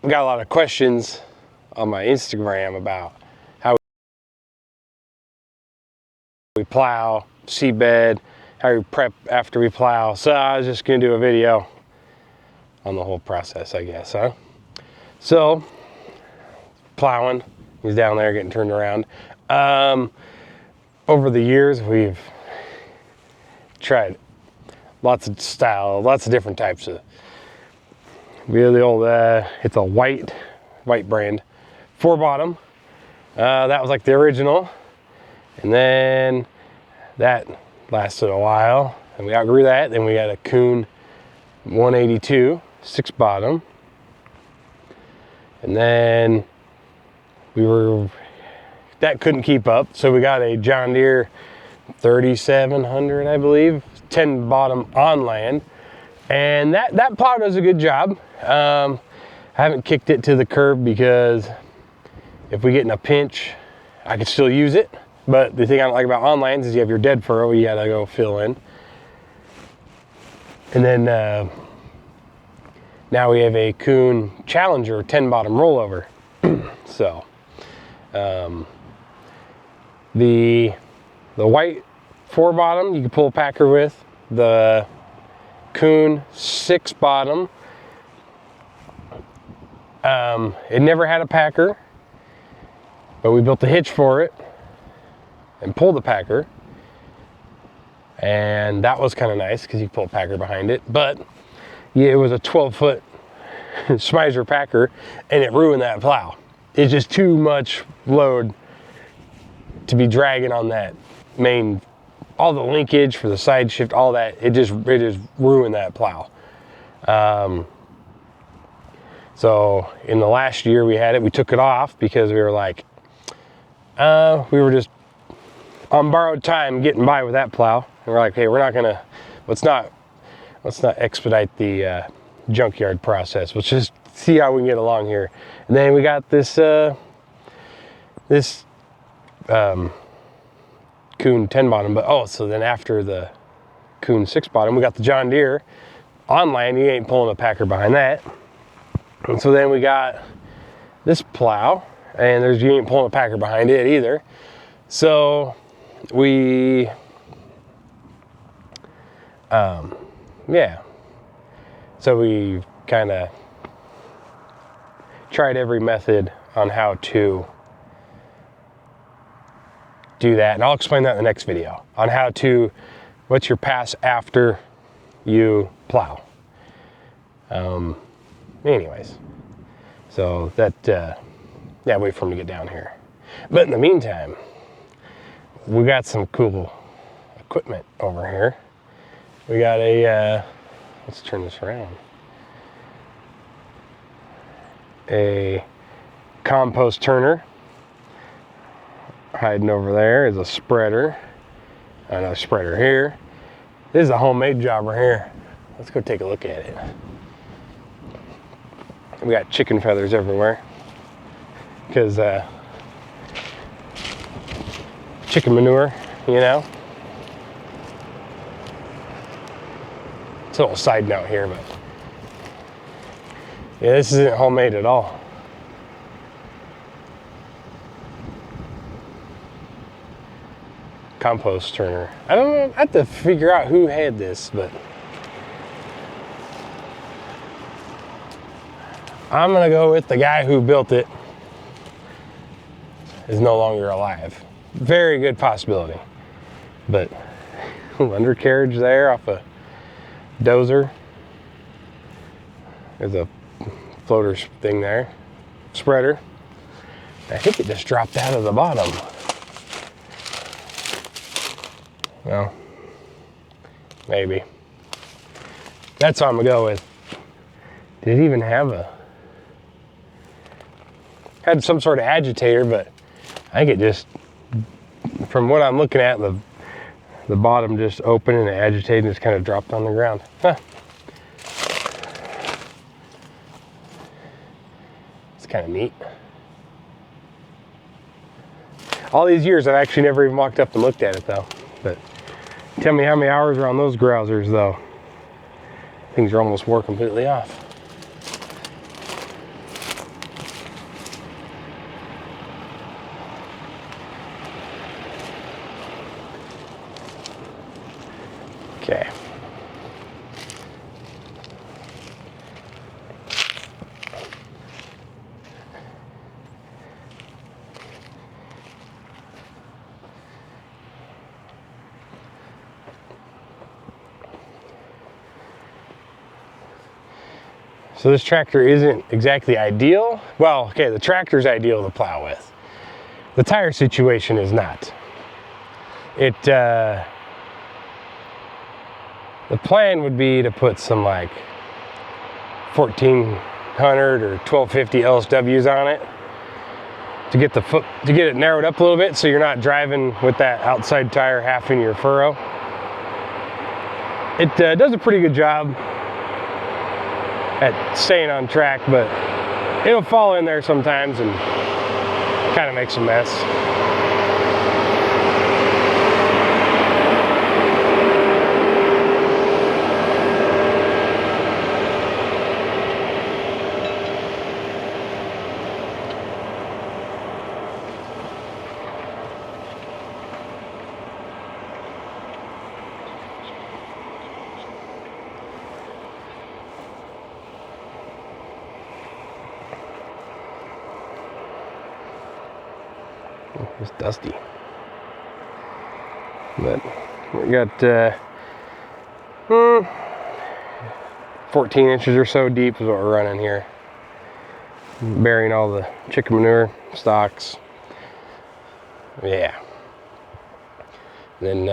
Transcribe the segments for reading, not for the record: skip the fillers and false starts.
we got a lot of questions on my Instagram about how we plow, seedbed, how we prep after we plow. So I was just gonna do a video on the whole process, I guess, huh? So, plowing, he's down there getting turned around. Over the years, we've tried lots of style, lots of different types of. We have the old, it's a white brand, 4-bottom. That was like the original. And then that lasted a while and we outgrew that. Then we got a Kuhn 182, 6-bottom. And then that couldn't keep up. So we got a John Deere 3700, I believe, 10-bottom on land. And that plow does a good job. I haven't kicked it to the curb because if we get in a pinch, I can still use it. But the thing I don't like about on-lands is you have your dead furrow you gotta go fill in. And then now we have a Kuhn Challenger 10-bottom rollover. So the white 4-bottom you can pull a packer with. The Kuhn 6-bottom, it never had a packer, but we built a hitch for it and pulled the packer, and that was kind of nice because you pull a packer behind it. But yeah, it was a 12-foot Schmeiser packer and it ruined that plow. It's just too much load to be dragging on that main, all the linkage for the side shift, all that, it just ruined that plow. So in the last year we had it, we took it off because we were like, we were just on borrowed time getting by with that plow. And we're like, hey, we're not gonna, let's not expedite the junkyard process. Let's just see how we can get along here. And then we got this Kuhn 10-bottom, but so then after the Kuhn 6-bottom, we got the John Deere on land. You ain't pulling a packer behind that. And so then we got this plow, and you ain't pulling a packer behind it either. So we, so we kind of tried every method on how to do that, and I'll explain that in the next video on what's your pass after you plow. Anyways, so that wait for him to get down here. But in the meantime, we got some cool equipment over here. We got a let's turn this around, a compost turner. Hiding over there is a spreader. Another spreader here. This is a homemade job right here. Let's go take a look at it. We got chicken feathers everywhere because chicken manure, you know. It's a little side note here, but yeah, this isn't homemade at all. Compost turner. I don't know, I have to figure out who had this, but I'm gonna go with the guy who built it is no longer alive. Very good possibility. But undercarriage there off a dozer. There's a floater thing there. Spreader. I think it just dropped out of the bottom. Well, maybe. That's what I'm gonna go with. Did it even have had some sort of agitator, but I think it just, from what I'm looking at, the bottom just opened and it agitated and just kind of dropped on the ground. Huh. It's kind of neat. All these years I've actually never even walked up and looked at it though. But tell me how many hours are on those grousers though. Things are almost wore completely off. So this tractor isn't exactly ideal. Well, okay, the tractor's ideal to plow with. The tire situation is not. The plan would be to put some like 1400 or 1250 LSWs on it to get it narrowed up a little bit, so you're not driving with that outside tire half in your furrow. It does a pretty good job at staying on track, but it'll fall in there sometimes and kind of makes a mess. It's dusty, but we got 14 inches or so deep is what we're running here, burying all the chicken manure stalks. Yeah. Then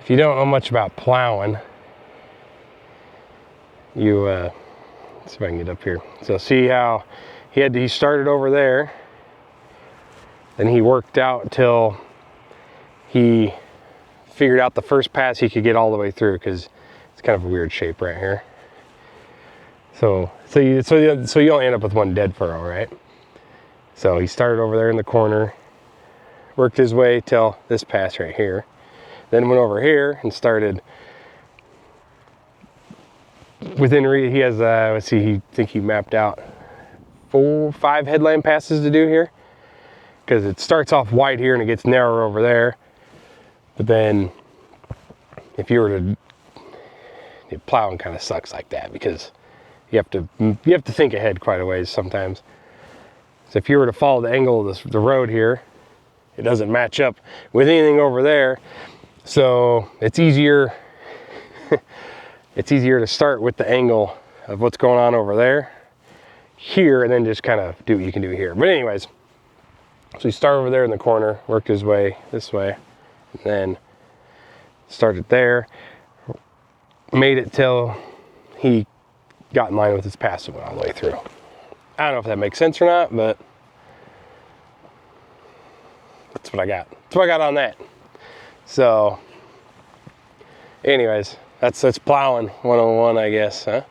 if you don't know much about plowing, let's see if I can get up here. So see how he started over there. Then he worked out till he figured out the first pass he could get all the way through, because it's kind of a weird shape right here. So you don't end up with one dead furrow, right? So he started over there in the corner, worked his way till this pass right here, then went over here and started within he has let's see, I think he mapped out 4-5 headland passes to do here, because it starts off wide here and it gets narrower over there. But then if you were to, plowing kind of sucks like that, because you have to think ahead quite a ways sometimes. So if you were to follow the angle of the road here, it doesn't match up with anything over there. So it's easier it's easier to start with the angle of what's going on over there here, and then just kind of do what you can do here. But anyways, so he started over there in the corner, worked his way this way, and then started there, made it till he got in line with his pass and went all the way through. I don't know if that makes sense or not, but that's what I got. That's what I got on that. So anyways, that's plowing 101, I guess, huh?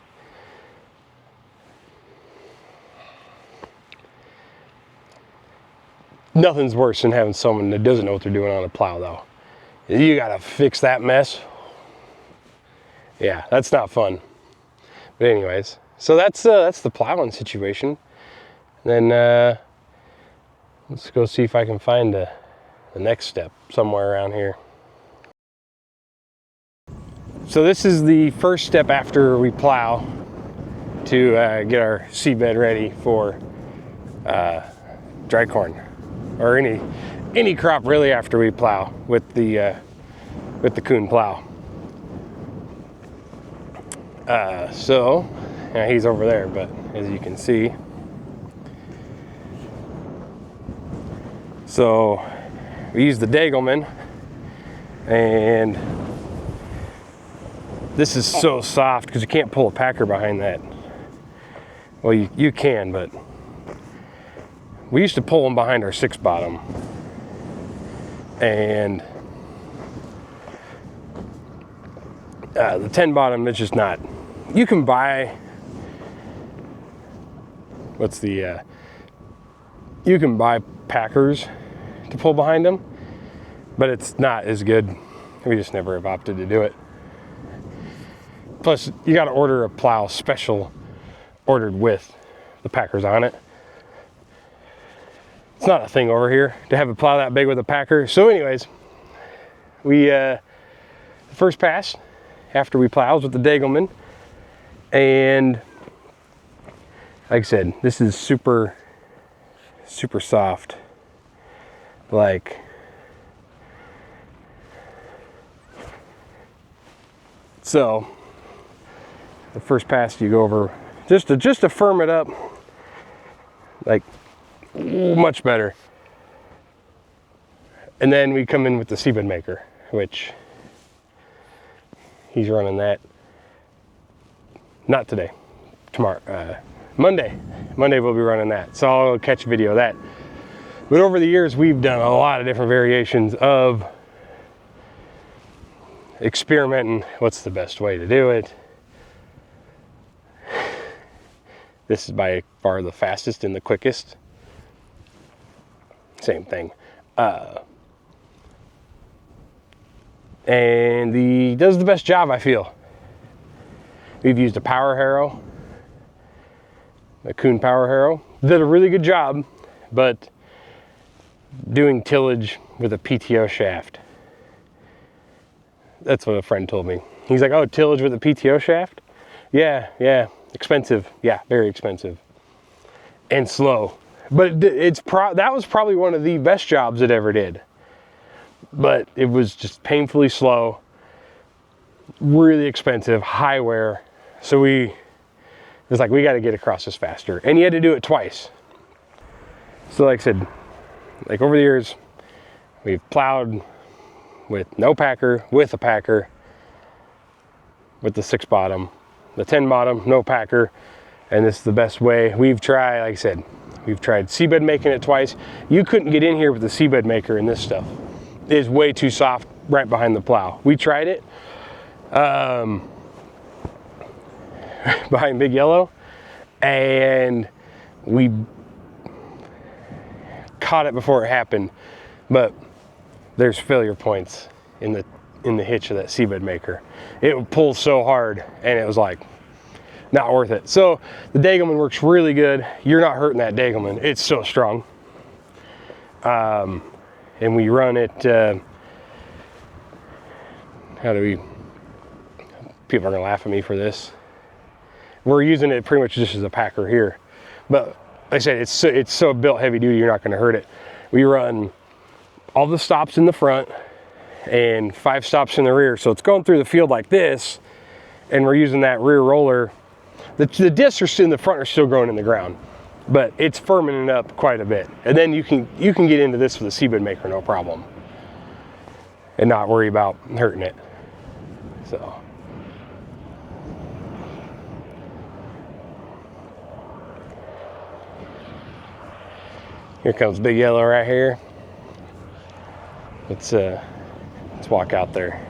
Nothing's worse than having someone that doesn't know what they're doing on a plow, though. You gotta fix that mess. Yeah, that's not fun. But anyways, so that's the plowing situation. Then let's go see if I can find the next step somewhere around here. So this is the first step after we plow to get our seedbed ready for dry corn, or any crop really, after we plow with the Kuhn plow. So yeah, he's over there, but as you can see, so we use the Dagelman, and this is so soft because you can't pull a packer behind that. Well, you can, but we used to pull them behind our 6-bottom, and the 10-bottom is just not. You can buy you can buy packers to pull behind them, but it's not as good. We just never have opted to do it. Plus, you got to order a plow special ordered with the packers on it. It's not a thing over here to have a plow that big with a packer. So anyways, the first pass after we plow is with the Dagelman, and like I said, this is super soft. Like, so The first pass you go over just to firm it up, like much better. And then we come in with the seedbed maker, which he's running that. Not today, tomorrow, Monday. Monday we'll be running that. So I'll catch a video of that. But over the years, we've done a lot of different variations of experimenting. What's the best way to do it? This is by far the fastest and the quickest. Same thing. And he does the best job, I feel. We've used a power harrow, a Kuhn power harrow. Did a really good job, but doing tillage with a PTO shaft, that's what a friend told me. He's like, oh, tillage with a PTO shaft? Yeah, expensive. Yeah, very expensive. And slow. But that was probably one of the best jobs it ever did. But it was just painfully slow, really expensive, high wear. So it was like, we got to get across this faster. And you had to do it twice. So like I said, like over the years, we've plowed with no packer, with a packer, with the 6 bottom, the 10 bottom, no packer. And this is the best way. We've tried, like I said, we've tried seedbed making it twice. You couldn't get in here with the seedbed maker and this stuff. It is way too soft right behind the plow. We tried it behind Big Yellow, and we caught it before it happened, but there's failure points in the hitch of that seedbed maker. It would pull so hard, and it was like not worth it. So the Degelman works really good. You're not hurting that Degelman. It's so strong. And we run it, people are gonna laugh at me for this. We're using it pretty much just as a packer here. But like I said, it's so built heavy duty, you're not gonna hurt it. We run all the stops in the front and 5 stops in the rear. So it's going through the field like this, and we're using that rear roller. The discs are still in the front, are still growing in the ground, but it's firming it up quite a bit. And then you can get into this with a seedbed maker, no problem, and not worry about hurting it. So. Here comes Big Yellow right here. Let's walk out there.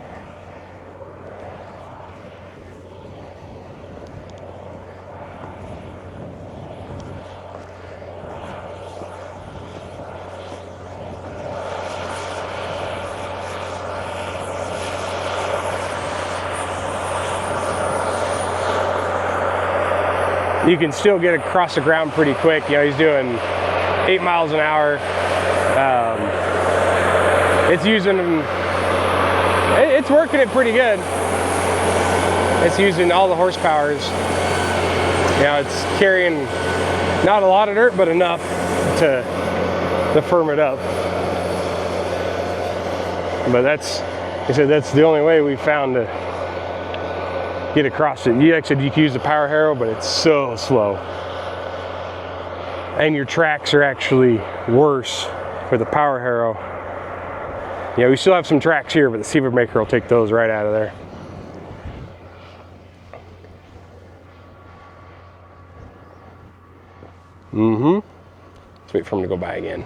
You can still get across the ground pretty quick. You know, he's doing 8 miles an hour. It's working it pretty good. It's using all the horsepowers. You know, it's carrying not a lot of dirt, but enough to firm it up. But that's the only way we found to get across it. Like I said, you can use the power harrow, but it's so slow. And your tracks are actually worse with the power harrow. Yeah, we still have some tracks here, but the seedbed maker will take those right out of there. Let's wait for him to go by again.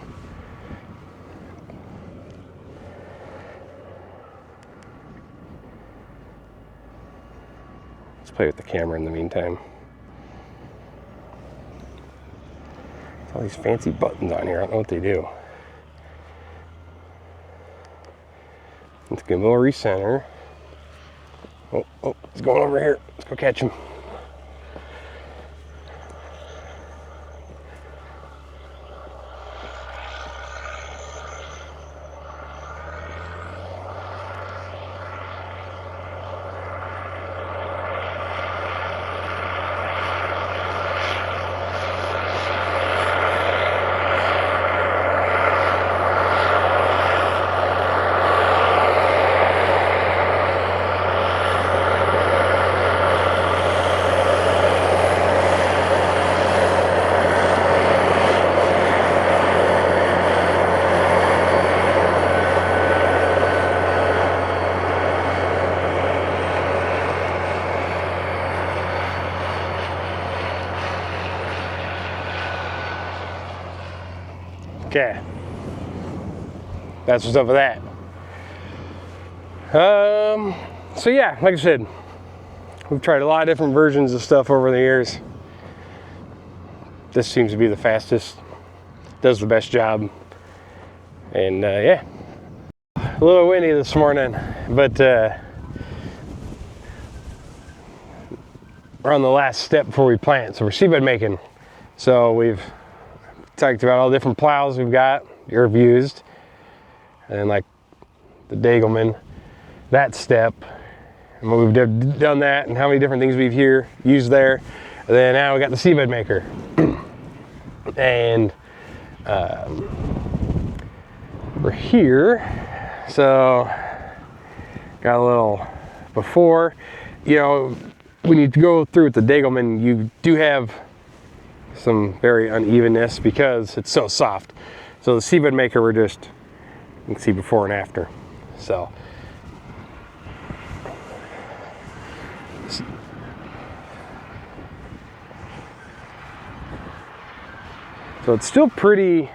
Let's play with the camera in the meantime. All these fancy buttons on here, I don't know what they do. Let's give him a little recenter. Oh, he's going over here. Let's go catch him. Okay. That's what's up with that. So yeah, like I said, we've tried a lot of different versions of stuff over the years. This seems to be the fastest, does the best job. And yeah, a little windy this morning, but we're on the last step before we plant. So we're seedbed making. So we've talked about all the different plows we've got, you've used, and like the Dagelman, that step, and we've done that, and how many different things we've used there. And then now we got the seedbed maker, and we're here. So got a little before, you know, when you go through with the Dagelman, you do have some very unevenness because it's so soft. So the seedbed maker, we're just, you can see before and after. So it's still pretty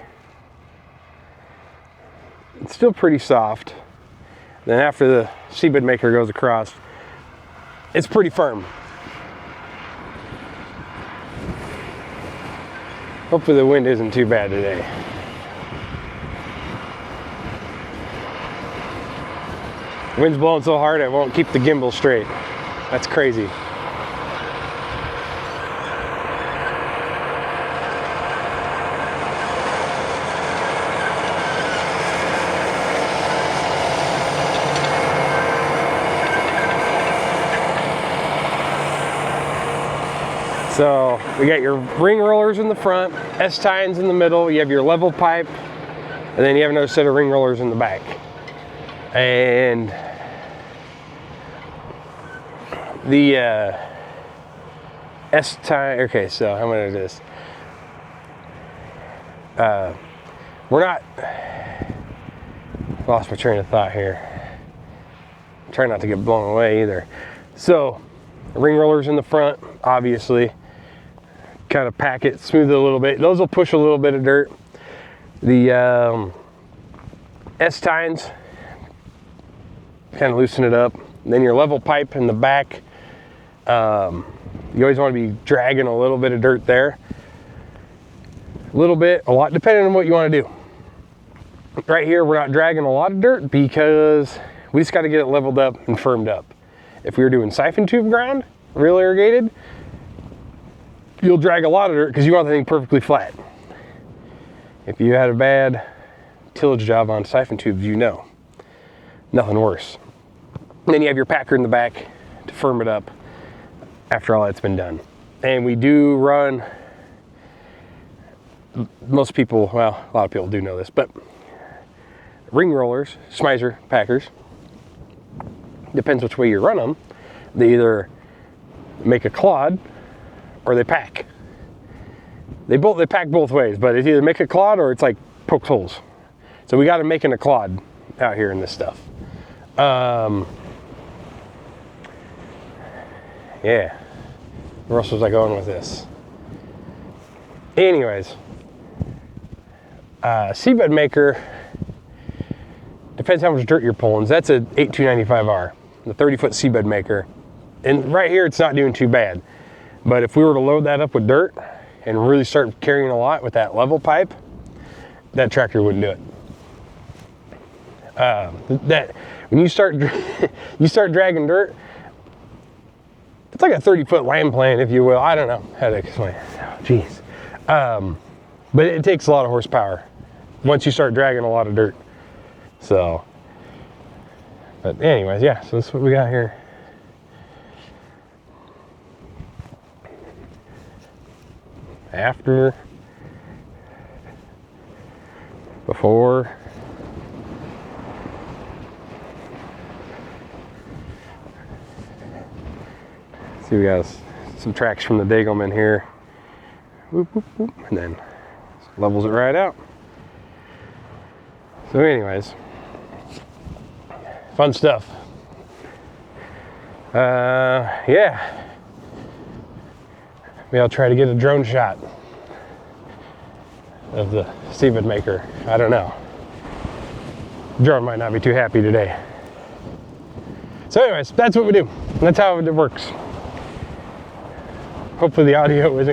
soft. Then after the seedbed maker goes across, it's pretty firm. Hopefully the wind isn't too bad today. The wind's blowing so hard it won't keep the gimbal straight. That's crazy. So we got your ring rollers in the front, S-tines in the middle, you have your level pipe, and then you have another set of ring rollers in the back. And the S-tine, okay, so how many is this? We're not, lost my train of thought here. Try not to get blown away either. So ring rollers in the front, obviously. Kind of pack it, smooth it a little bit. Those will push a little bit of dirt. The S-tines kind of loosen it up. And then your level pipe in the back, you always want to be dragging a little bit of dirt there. A little bit, a lot, depending on what you want to do. Right here, we're not dragging a lot of dirt because we just got to get it leveled up and firmed up. If we were doing siphon tube ground, real irrigated, you'll drag a lot of dirt because you want the thing perfectly flat. If you had a bad tillage job on siphon tubes, you know, nothing worse. And then you have your packer in the back to firm it up after all that's been done. And we do run, most people, well, a lot of people do know this, but ring rollers, Smizer packers, depends which way you run them. They either make a clod or they pack. They pack both ways, but it's either make a clod or it's like pokes holes. So we got to making a clod out here in this stuff. Yeah. Where else was I going with this? Anyways, seedbed maker, depends how much dirt you're pulling. That's a 8295R, the 30-foot seedbed maker. And right here, it's not doing too bad. But if we were to load that up with dirt and really start carrying a lot with that level pipe, that tractor wouldn't do it. When you start dragging dirt, it's like a 30-foot land plane, if you will. I don't know how to explain it. Oh, jeez. But it takes a lot of horsepower once you start dragging a lot of dirt. So, but anyways, yeah, so that's what we got here. After, before, see, we got some tracks from the Dagelman here. Whoop, whoop, whoop, and then levels it right out. So anyways, fun stuff. Yeah. Maybe I'll try to get a drone shot of the Seedbed maker. I don't know. Drone might not be too happy today. So anyways, that's what we do. That's how it works. Hopefully the audio isn't